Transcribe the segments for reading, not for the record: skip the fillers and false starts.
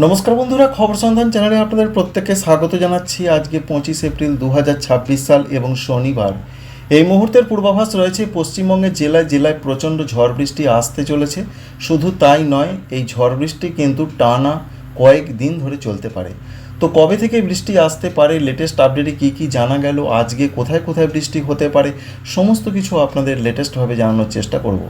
নমস্কার বন্ধুরা, খবর সন্ধান চ্যানেলে আপনাদের প্রত্যেককে স্বাগত জানাচ্ছি। আজকে 25 এপ্রিল 2026 সাল এবং শনিবার। এই মুহূর্তের পূর্বাভাস রয়েছে পশ্চিমবঙ্গের জেলায় জেলায় প্রচণ্ড ঝড় বৃষ্টি আসতে চলেছে। শুধু তাই নয়, এই ঝড় বৃষ্টি কিন্তু টানা কয়েক দিন ধরে চলতে পারে। তো কবে থেকে বৃষ্টি আসতে পারে, লেটেস্ট আপডেটে কী জানা গেল, আজকে কোথায় কোথায় বৃষ্টি হতে পারে, সমস্ত কিছু আপনাদের লেটেস্টভাবে জানানোর চেষ্টা করব।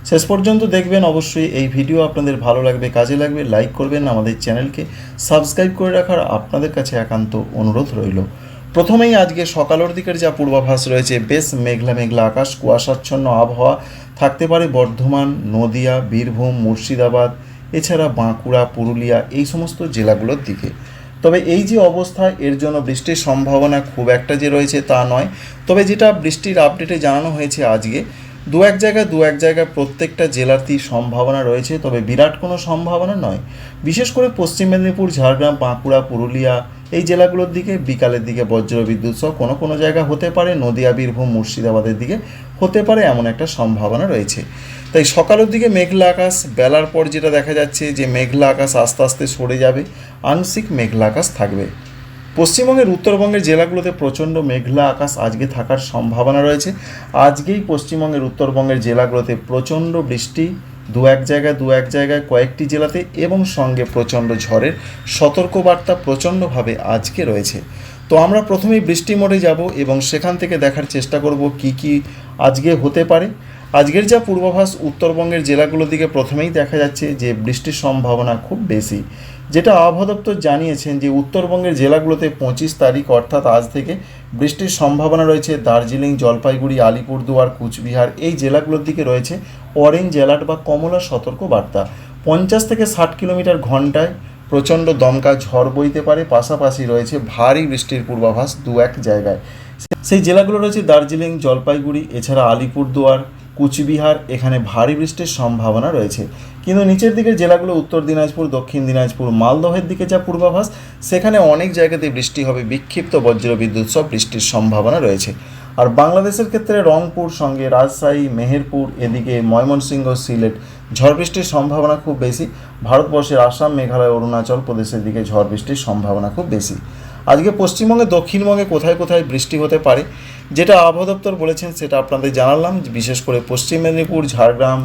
শেষ পর্যন্ত দেখবেন। অবশ্যই এই ভিডিও আপনাদের ভালো লাগবে, কাজে লাগবে, লাইক করবেন, আমাদের চ্যানেলকে সাবস্ক্রাইব করে রাখার আপনাদের কাছে একান্ত অনুরোধ রইল। প্রথমেই আজকে সকালের দিকের যা পূর্বাভাস রয়েছে, বেশ মেঘলা মেঘলা আকাশ, কুয়াশাচ্ছন্ন আবহাওয়া থাকতে পারে বর্ধমান, নদিয়া, বীরভূম, মুর্শিদাবাদ, এছাড়া বাঁকুড়া, পুরুলিয়া এই সমস্ত জেলাগুলোর দিকে। তবে এই যে অবস্থা, এর জন্য বৃষ্টির সম্ভাবনা খুব একটা যে রয়েছে তা নয়। তবে যেটা বৃষ্টির আপডেটে জানানো হয়েছে আজকে, দু এক জায়গায় প্রত্যেকটা জেলাতেই সম্ভাবনা রয়েছে, তবে বিরাট কোনো সম্ভাবনা নয়। বিশেষ করে পশ্চিম মেদিনীপুর, ঝাড়গ্রাম, বাঁকুড়া, পুরুলিয়া এই জেলাগুলোর দিকে বিকালের দিকে বজ্রবিদ্যুৎ সহ কোনো জায়গা হতে পারে। নদিয়া, বীরভূম, মুর্শিদাবাদের দিকে হতে পারে এমন একটা সম্ভাবনা রয়েছে। তাই সকালের দিকে মেঘলা আকাশ, বেলার পর যেটা দেখা যাচ্ছে যে মেঘলা আকাশ আস্তে আস্তে সরে যাবে, আংশিক মেঘলা আকাশ থাকবে। পশ্চিমবঙ্গের উত্তরবঙ্গের জেলাগুলোতে প্রচণ্ড মেঘলা আকাশ আজকে থাকার সম্ভাবনা রয়েছে। আজকেই পশ্চিমবঙ্গের উত্তরবঙ্গের জেলাগুলোতে প্রচণ্ড বৃষ্টি, দু এক জায়গায় কয়েকটি জেলাতে, এবং সঙ্গে প্রচণ্ড ঝড়ের সতর্কবার্তা প্রচণ্ডভাবে আজকে রয়েছে। তো আমরা প্রথমেই বৃষ্টি মোডে যাব এবং সেখান থেকে দেখার চেষ্টা করব কি আজকে হতে পারে। আজকের যা পূর্বাভাস, উত্তরবঙ্গের জেলাগুলোর দিকে প্রথমেই দেখা যাচ্ছে যে বৃষ্টির সম্ভাবনা খুব বেশি। যেটা আবহাওয়া দপ্তর জানিয়েছেন যে উত্তরবঙ্গের জেলাগুলোতে 25 তারিখ অর্থাৎ আজ থেকে বৃষ্টির সম্ভাবনা রয়েছে। দার্জিলিং, জলপাইগুড়ি, আলিপুরদুয়ার, কুচবিহার এই জেলাগুলোর দিকে রয়েছে অরেঞ্জ অ্যালার্ট বা কমলা সতর্কবার্তা। 50 থেকে 60 কিলোমিটার ঘন্টায় প্রচণ্ড দমকা ঝড় বইতে পারে। পাশাপাশি রয়েছে ভারী বৃষ্টির পূর্বাভাস দু এক জায়গায়। সেই জেলাগুলো রয়েছে দার্জিলিং, জলপাইগুড়ি, এছাড়া আলিপুরদুয়ার, কুচবিহার, এখানে ভারী বৃষ্টির সম্ভাবনা রয়েছে। কিন্তু নিচের দিকের জেলাগুলো উত্তর দিনাজপুর, দক্ষিণ দিনাজপুর, মালদহের দিকে যা পূর্বাভাস, সেখানে অনেক জায়গাতে বৃষ্টি হবে, বিক্ষিপ্ত বজ্রবিদ্যুৎ সহ বৃষ্টির সম্ভাবনা রয়েছে। আর বাংলাদেশের ক্ষেত্রে রংপুর, সঙ্গে রাজশাহী, মেহেরপুর, এদিকে ময়মনসিংহ, সিলেট ঝড় বৃষ্টির সম্ভাবনা খুব বেশি। ভারতবর্ষের আসাম, মেঘালয়, অরুণাচল প্রদেশের দিকে ঝড় বৃষ্টির সম্ভাবনা খুব বেশি। আজকে পশ্চিমবঙ্গে, দক্ষিণবঙ্গে কোথায় কোথায় বৃষ্টি হতে পারে, যেটা আবহাওয়া দপ্তর বলেছেন সেটা আপনাদের জানালাম। বিশেষ করে পশ্চিম মেদিনীপুর, ঝাড়গ্রাম,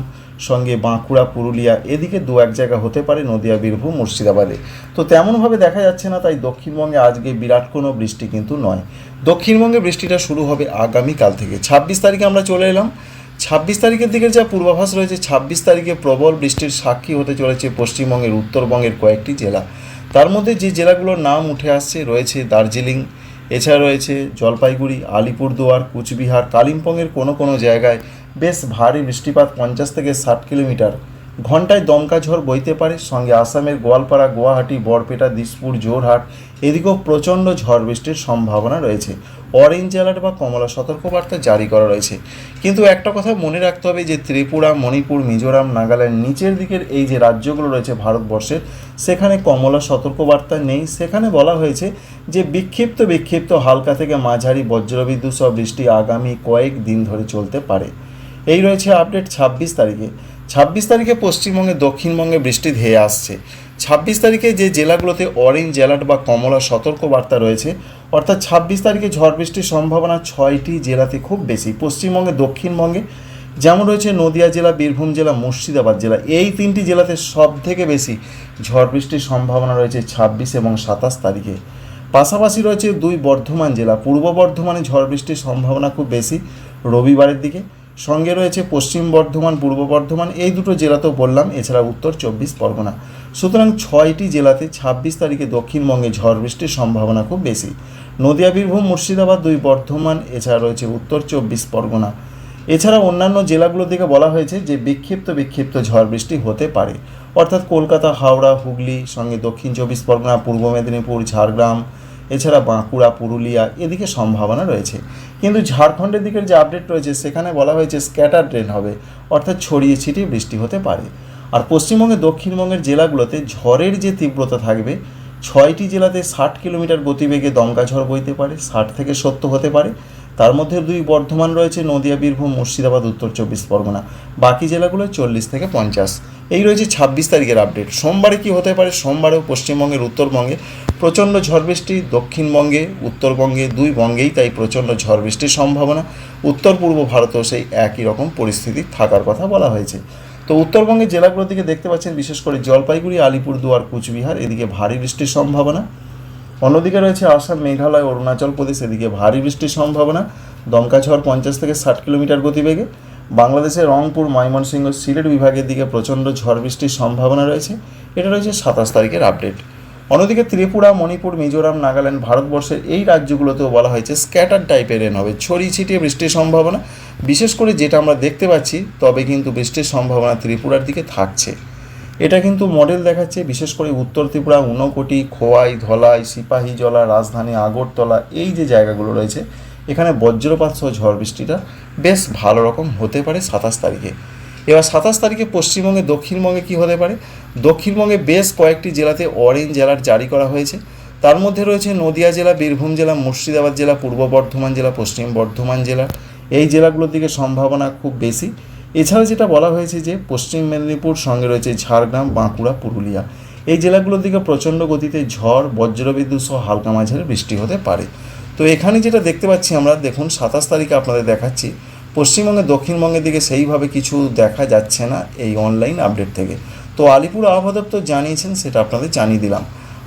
সঙ্গে বাঁকুড়া, পুরুলিয়া এদিকে দু এক জায়গা হতে পারে, নদিয়া, বীরভূম, মুর্শিদাবাদে তো তেমনভাবে দেখা যাচ্ছে না। তাই দক্ষিণবঙ্গে আজকে বিরাট কোনো বৃষ্টি কিন্তু নয়। দক্ষিণবঙ্গে বৃষ্টিটা শুরু হবে আগামীকাল থেকে। 26 তারিখে আমরা চলে এলাম। 26 তারিখের দিকে যা পূর্বাভাস রয়েছে, 26 তারিখে প্রবল বৃষ্টির সাক্ষী হতে চলেছে পশ্চিমবঙ্গের উত্তরবঙ্গের কয়েকটি জেলা। তার মধ্যে যে জেলাগুলোর নাম উঠে আসছে রয়েছে দার্জিলিং, এছাড়া রয়েছে জলপাইগুড়ি, আলিপুরদুয়ার, কুচবিহার, কালিম্পংয়ের কোনো জায়গায় বেশ ভারী বৃষ্টিপাত, 50 থেকে 60 কিলোমিটার ঘন্টায় দমকা ঝড় বইতে পারে। সঙ্গে আসামের গোয়ালপাড়া, গুয়াহাটি, বরপেটা, দিসপুর, জোরহাট এদিকেও প্রচণ্ড ঝড় বৃষ্টির সম্ভাবনা রয়েছে। অরেঞ্জ অ্যালার্ট বা কমলা সতর্কবার্তা জারি করা রয়েছে। কিন্তু একটা কথা মনে রাখতে হবে যে ত্রিপুরা, মণিপুর, মিজোরাম, নাগাল্যান্ড নিচের দিকের এই যে রাজ্যগুলো রয়েছে ভারতবর্ষের, সেখানে কমলা সতর্কবার্তা নেই। সেখানে বলা হয়েছে যে বিক্ষিপ্ত হালকা থেকে মাঝারি বজ্রবিদ্যুৎ সহ বৃষ্টি আগামী কয়েক দিন ধরে চলতে পারে। এই রয়েছে আপডেট 26 তারিখে। 26 তারিখে পশ্চিমবঙ্গে, দক্ষিণবঙ্গে বৃষ্টি ধেয়ে আসছে। 26 তারিখে যে জেলাগুলোতে অরেঞ্জ অ্যালার্ট বা কমলা সতর্কবার্তা রয়েছে, অর্থাৎ 26 তারিখে ঝড় বৃষ্টির সম্ভাবনা 6টি জেলাতে খুব বেশি। পশ্চিমবঙ্গে, দক্ষিণবঙ্গে যেমন রয়েছে নদিয়া জেলা, বীরভূম জেলা, মুর্শিদাবাদ জেলা, এই 3টি জেলাতে সব থেকে বেশি ঝড় বৃষ্টির সম্ভাবনা রয়েছে 26 এবং 27 তারিখে। পাশাপাশি রয়েছে 2 বর্ধমান জেলা। পূর্ব বর্ধমানে ঝড় বৃষ্টির সম্ভাবনা খুব বেশি রবিবারের দিকে। সঙ্গে রয়েছে পশ্চিম বর্ধমান, পূর্ব বর্ধমান এই দুটো জেলা তো বললাম, এছাড়া উত্তর 24 পরগনা। সুতরাং 6টি জেলাতে 26 তারিখে দক্ষিণবঙ্গে ঝড় বৃষ্টির সম্ভাবনা খুব বেশি। নদিয়া, বীরভূম, মুর্শিদাবাদ, 2 বর্ধমান, এছাড়া রয়েছে উত্তর 24 পরগনা। এছাড়া অন্যান্য জেলাগুলোর দিকে বলা হয়েছে যে বিক্ষিপ্ত ঝড় বৃষ্টি হতে পারে, অর্থাৎ কলকাতা, হাওড়া, হুগলি, সঙ্গে দক্ষিণ 24 পরগনা, পূর্ব মেদিনীপুর, ঝাড়গ্রাম, এছাড়া বাঁকুড়া, পুরুলিয়া এদিকে সম্ভাবনা রয়েছে। কিন্তু ঝাড়খণ্ডের দিকের যে আপডেট রয়েছে সেখানে বলা হয়েছে স্ক্যাটার ট্রেন হবে, অর্থাৎ ছড়িয়ে ছিটিয়ে বৃষ্টি হতে পারে। আর পশ্চিমবঙ্গে, দক্ষিণবঙ্গের জেলাগুলোতে ঝড়ের যে তীব্রতা থাকবে, 6টি জেলাতে 60 কিলোমিটার গতিবেগে দমকা ঝড় বইতে পারে, 60 থেকে 70 হতে পারে। তার মধ্যে 2 বর্ধমান রয়েছে, নদিয়া, বীরভূম, মুর্শিদাবাদ, উত্তর 24 পরগনা। বাকি জেলাগুলো 40 থেকে 50। এই রয়েছে 26 তারিখের আপডেট। সোমবারে কি হতে পারে? সোমবারেও পশ্চিমবঙ্গের উত্তরবঙ্গে প্রচণ্ড ঝড় বৃষ্টি, দক্ষিণবঙ্গে, উত্তরবঙ্গে, 2 বঙ্গেই তাই প্রচণ্ড ঝড় বৃষ্টির সম্ভাবনা। উত্তর পূর্ব ভারতেও সেই একই রকম পরিস্থিতি থাকার কথা বলা হয়েছে। তো উত্তরবঙ্গের জেলাগুলোর দিকে দেখতে পাচ্ছেন, বিশেষ করে জলপাইগুড়ি, আলিপুরদুয়ার, কুচবিহার, এদিকে ভারী বৃষ্টির সম্ভাবনা। অন্যদিকে রয়েছে আসাম, মেঘালয়, অরুণাচল প্রদেশ, এদিকে ভারী বৃষ্টির সম্ভাবনা। দমকা ঝড় 50 থেকে 60 কিলোমিটার গতিবেগে। বাংলাদেশের রংপুর, ময়মনসিংহ, সিলেট বিভাগের দিকে প্রচণ্ড ঝড় বৃষ্টির সম্ভাবনা রয়েছে। এটা রয়েছে 27 তারিখের আপডেট। অন্যদিকে ত্রিপুরা, মণিপুর, মিজোরাম, নাগাল্যান্ড, ভারতবর্ষের এই রাজ্যগুলোতেও বলা হয়েছে স্ক্যাটার টাইপের রেন হবে, ছড়িয়ে ছিটিয়ে বৃষ্টির সম্ভাবনা। বিশেষ করে যেটা আমরা দেখতে পাচ্ছি, তবে কিন্তু বৃষ্টির সম্ভাবনা ত্রিপুরার দিকে থাকছে। এটা কিন্তু মডেল দেখাচ্ছে, বিশেষ করে উত্তর ত্রিপুরা, ঊনকোটি, খোয়াই, ধলাই, সিপাহীজলা, রাজধানী, আগরতলা, এই যে জায়গাগুলো রয়েছে, এখানে বজ্রপাত সহ ঝড় বৃষ্টিটা বেশ ভালো রকম হতে পারে 27 তারিখে। এবার 27 তারিখে পশ্চিমবঙ্গে, দক্ষিণবঙ্গে কী হতে পারে? দক্ষিণবঙ্গে বেশ কয়েকটি জেলাতে অরেঞ্জ অ্যালার্ট জারি করা হয়েছে। তার মধ্যে রয়েছে নদিয়া জেলা, বীরভূম জেলা, মুর্শিদাবাদ জেলা, পূর্ব বর্ধমান জেলা, পশ্চিম বর্ধমান জেলা। এই জেলাগুলোর দিকে সম্ভাবনা খুব বেশি। এছাড়া যেটা বলা হয়েছে যে পশ্চিম মেদিনীপুর, সঙ্গে রয়েছে ঝাড়গ্রাম, বাঁকুড়া, পুরুলিয়া, এই জেলাগুলোর দিকে প্রচণ্ড গতিতে ঝড়, বজ্রবিদ্যুৎ সহ হালকা মাঝারি বৃষ্টি হতে পারে। তো এখানে যেটা দেখতে পাচ্ছি আমরা, দেখুন 27 তারিখে আপনাদের দেখাচ্ছি, পশ্চিমবঙ্গে, দক্ষিণবঙ্গের দিকে সেইভাবে কিছু দেখা যাচ্ছে না এই অনলাইন আপডেট থেকে। তো আলিপুর আবহাওয়া দপ্তর জানিয়েছেন, সেটা আপনাদের জানিয়ে দিলাম।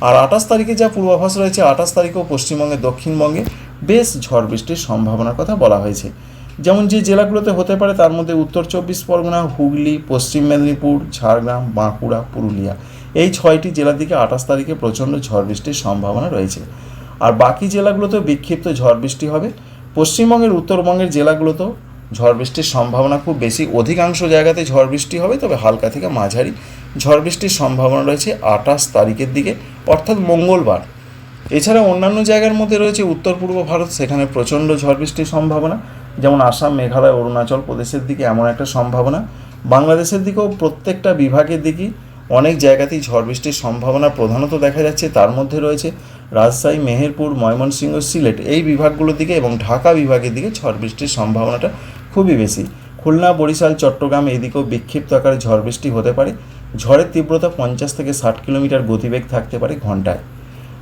আর 28 তারিখে যা পূর্বাভাস রয়েছে, 28 তারিখেও পশ্চিমবঙ্গে, দক্ষিণবঙ্গে বেশ ঝড় বৃষ্টির সম্ভাবনার কথা বলা হয়েছে। যেমন যে জেলাগুলোতে হতে পারে, তার মধ্যে উত্তর 24 পরগনা, হুগলি, পশ্চিম মেদিনীপুর, ঝাড়গ্রাম, বাঁকুড়া, পুরুলিয়া, এই 6টি জেলার দিকে 28 তারিখে প্রচণ্ড ঝড় বৃষ্টির সম্ভাবনা রয়েছে। আর বাকি জেলাগুলোতেও বিক্ষিপ্ত ঝড় বৃষ্টি হবে। পশ্চিমবঙ্গের, উত্তরবঙ্গের জেলাগুলোতেও ঝড় বৃষ্টির সম্ভাবনা খুব বেশি। অধিকাংশ জায়গাতে ঝড় বৃষ্টি হবে, তবে হালকা থেকে মাঝারি ঝড় বৃষ্টির সম্ভাবনা রয়েছে 28 তারিখের দিকে, অর্থাৎ মঙ্গলবার। এছাড়া অন্যান্য জায়গার মধ্যে রয়েছে উত্তর পূর্ব ভারত, সেখানে প্রচণ্ড ঝড় বৃষ্টির সম্ভাবনা, যেমন আসাম, মেঘালয়, অরুণাচল প্রদেশের দিকে এমন একটা সম্ভাবনা। বাংলাদেশের দিকেও প্রত্যেকটা বিভাগের দিকেই অনেক জায়গাতেই ঝড় বৃষ্টির সম্ভাবনা প্রধানত দেখা যাচ্ছে। তার মধ্যে রয়েছে রাজশাহী, মেহেরপুর, ময়মনসিংহ, সিলেট, এই বিভাগগুলোর দিকে এবং ঢাকা বিভাগের দিকে ঝড় বৃষ্টির সম্ভাবনাটা খুবই বেশি। খুলনা, বরিশাল, চট্টগ্রাম, এদিকেও বিক্ষিপ্ত আকারে ঝড় বৃষ্টি হতে পারে। ঝড়ের তীব্রতা 50 থেকে 60 কিলোমিটার গতিবেগ থাকতে পারে ঘন্টায়।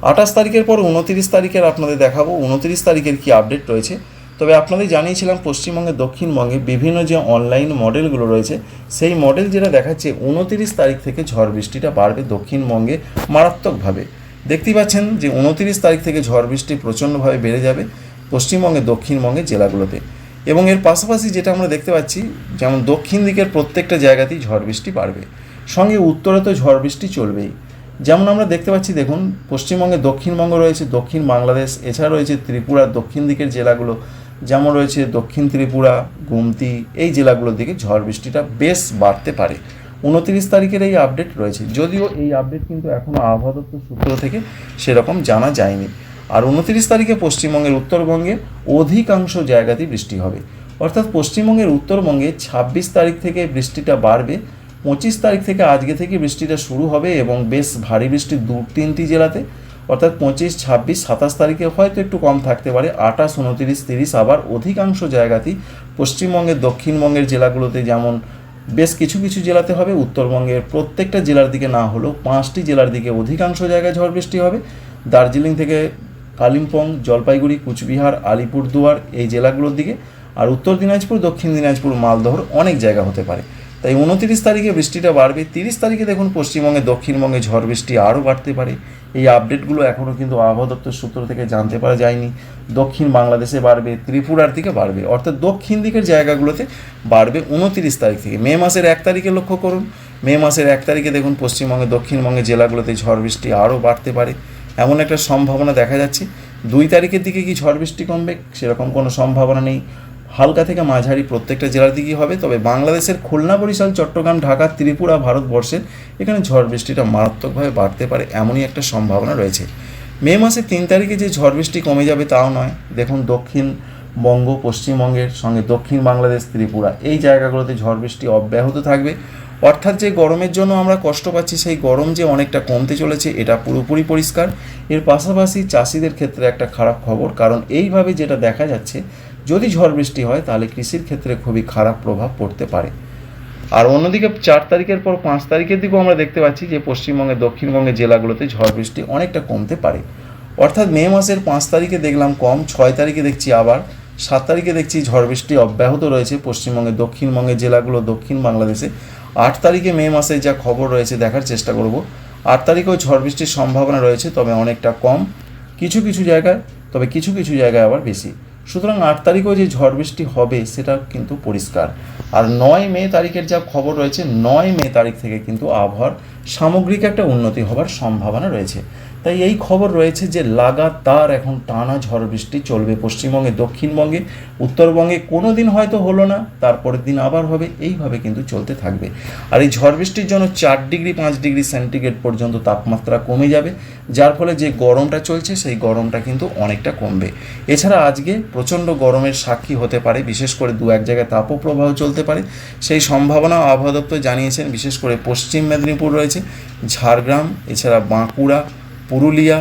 28 তারিখের পর 29 তারিখের আপনাদের দেখাবো 29 তারিখের কী আপডেট রয়েছে। তবে আপনাদের জানিয়েছিলাম পশ্চিমবঙ্গে, দক্ষিণবঙ্গে বিভিন্ন যে অনলাইন মডেলগুলো রয়েছে, সেই মডেল যেটা দেখাচ্ছে 29 তারিখ থেকে ঝড় বৃষ্টিটা বাড়বে দক্ষিণবঙ্গে মারাত্মকভাবে। দেখতেই পাচ্ছেন যে 29 তারিখ থেকে ঝড় বৃষ্টি প্রচণ্ডভাবে বেড়ে যাবে পশ্চিমবঙ্গে, দক্ষিণবঙ্গের জেলাগুলোতে। এবং এর পাশাপাশি যেটা আমরা দেখতে পাচ্ছি, যেমন দক্ষিণ দিকের প্রত্যেকটা জায়গাতেই ঝড় বৃষ্টি বাড়বে, সঙ্গে উত্তরে তো ঝড় বৃষ্টি চলবেই। যেমন আমরা দেখতে পাচ্ছি, দেখুন পশ্চিমবঙ্গে, দক্ষিণবঙ্গ রয়েছে, দক্ষিণ বাংলাদেশ, এছাড়া রয়েছে ত্রিপুরার দক্ষিণ দিকের জেলাগুলো, যেমন রয়েছে দক্ষিণ ত্রিপুরা, গুমতি, এই জেলাগুলোর দিকে ঝড় বৃষ্টিটা বেশ বাড়তে পারে। 29 তারিখের এই আপডেট রয়েছে, যদিও এই আপডেট কিন্তু এখনও আবহাওয়া দপ্তর সূত্র থেকে সেরকম জানা যায়নি। আর 29 তারিখে পশ্চিমবঙ্গের, উত্তরবঙ্গে অধিকাংশ জায়গাতেই বৃষ্টি হবে, অর্থাৎ পশ্চিমবঙ্গের উত্তরবঙ্গে 26 তারিখ থেকে বৃষ্টিটা বাড়বে। 25 তারিখ থেকে, আজকে থেকে বৃষ্টিটা শুরু হবে এবং বেশ ভারী বৃষ্টি 2-3টি জেলাতে, অর্থাৎ 25, 26, 27 তারিখে হয়তো একটু কম থাকতে পারে। 28, 29, 30 আবার অধিকাংশ জায়গাতেই পশ্চিমবঙ্গের, দক্ষিণবঙ্গের জেলাগুলোতে, যেমন বেশ কিছু কিছু জেলাতে হবে। উত্তরবঙ্গের প্রত্যেকটা জেলার দিকে না হলেও 5টি জেলার দিকে অধিকাংশ জায়গায় ঝড় বৃষ্টি হবে। দার্জিলিং থেকে কালিম্পং, জলপাইগুড়ি, কুচবিহার, আলিপুরদুয়ার, এই জেলাগুলোর দিকে। আর উত্তর দিনাজপুর, দক্ষিণ দিনাজপুর, মালদহর অনেক জায়গা হতে পারে। তাই 29 তারিখে বৃষ্টিটা বাড়বে। 30 তারিখে দেখুন পশ্চিমবঙ্গে, দক্ষিণবঙ্গে ঝড় বৃষ্টি আরও বাড়তে পারে। এই আপডেটগুলো এখনও কিন্তু আবহাওয়া দপ্তর সূত্র থেকে জানতে পারা যায়নি। দক্ষিণ বাংলাদেশে বাড়বে, ত্রিপুরার দিকে বাড়বে, অর্থাৎ দক্ষিণ দিকের জায়গাগুলোতে বাড়বে 29 তারিখ থেকে। মে মাসের 1 তারিখে লক্ষ্য করুন, মে মাসের 1 তারিখে দেখুন পশ্চিমবঙ্গে, দক্ষিণবঙ্গের জেলাগুলোতে ঝড় বৃষ্টি আরও বাড়তে পারে, এমন একটা সম্ভাবনা দেখা যাচ্ছে। 2 তারিখের দিকে কি ঝড় বৃষ্টি কমবে? সেরকম কোনো সম্ভাবনা নেই। হালকা থেকে মাঝারি প্রত্যেকটা জেলার দিকেই হবে। তবে বাংলাদেশের খুলনা, বরিশাল, চট্টগ্রাম, ঢাকা, ত্রিপুরা, ভারতবর্ষের এখানে ঝড় বৃষ্টিটা মারাত্মকভাবে বাড়তে পারে, এমনই একটা সম্ভাবনা রয়েছে। মে মাসের 3 তারিখে যে ঝড় বৃষ্টি কমে যাবে তাও নয়। দেখুন দক্ষিণবঙ্গ, পশ্চিমবঙ্গের সঙ্গে দক্ষিণ বাংলাদেশ, ত্রিপুরা, এই জায়গাগুলোতে ঝড় বৃষ্টি অব্যাহত থাকবে। অর্থাৎ যে গরমের জন্য আমরা কষ্ট পাচ্ছি, সেই গরম যে অনেকটা কমতে চলেছে, এটা পুরোপুরি পরিষ্কার। এর পাশাপাশি চাষিদের ক্ষেত্রে একটা খারাপ খবর, কারণ এইভাবে যেটা দেখা যাচ্ছে যদি ঝড় বৃষ্টি হয় তাহলে কৃষির ক্ষেত্রে খুবই খারাপ প্রভাব পড়তে পারে। আর অন্যদিকে 4 তারিখের পর 5 তারিখের দিকেও আমরা দেখতে পাচ্ছি যে পশ্চিমবঙ্গের দক্ষিণবঙ্গের জেলাগুলোতে ঝড় বৃষ্টি অনেকটা কমতে পারে। অর্থাৎ মে মাসের 5 তারিখে দেখলাম কম, 6 তারিখে দেখছি আবার, 7 তারিখে দেখছি ঝড় বৃষ্টি অব্যাহত রয়েছে পশ্চিমবঙ্গের দক্ষিণবঙ্গের জেলাগুলো, দক্ষিণ বাংলাদেশে। 8 তারিখে মে মাসে যা খবর রয়েছে দেখার চেষ্টা করব। 8 তারিখেও ঝড় বৃষ্টির সম্ভাবনা রয়েছে, তবে অনেকটা কম কিছু কিছু জায়গায়, তবে কিছু কিছু জায়গায় আবার বেশি। সুতরাং 8 তারিখেও যে ঝড় বৃষ্টি হবে সেটা কিন্তু পরিষ্কার। আর 9 মে তারিখের যা খবর রয়েছে, 9 মে তারিখ থেকে কিন্তু আবহাওয়ার সামগ্রিক একটা উন্নতি হবার সম্ভাবনা রয়েছে। তাই এই খবর রয়েছে যে লাগাতার এখন টানা ঝড় বৃষ্টি চলবে পশ্চিমবঙ্গে, দক্ষিণবঙ্গে, উত্তরবঙ্গে। কোনো দিন হয়তো হলো না, তারপরের দিন আবার হবে, এইভাবে কিন্তু চলতে থাকবে। আর এই ঝড় বৃষ্টির জন্য 4 ডিগ্রি 5 ডিগ্রি সেন্টিগ্রেড পর্যন্ত তাপমাত্রা কমে যাবে, যার ফলে যে গরমটা চলছে সেই গরমটা কিন্তু অনেকটা কমবে। এছাড়া আজকে প্রচণ্ড গরমের সাক্ষী হতে পারে, বিশেষ করে 2-1 জায়গায় তাপপ্রবাহ চলতে পারে, সেই সম্ভাবনা আবহাওয়া দপ্তর জানিয়েছেন। বিশেষ করে পশ্চিম মেদিনীপুর রয়েছে, ঝাড়গ্রাম, এছাড়া বাঁকুড়া, পুরুলিয়া,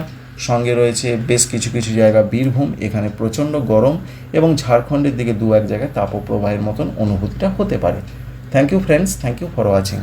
সঙ্গে রয়েছে বেশ কিছু কিছু জায়গা বীরভূম, এখানে প্রচণ্ড গরম, এবং ঝাড়খণ্ডের দিকে 2-1 জায়গায় তাপপ্রবাহের মতন অনুভূতিটা হতে পারে। Thank you friends, thank you for watching.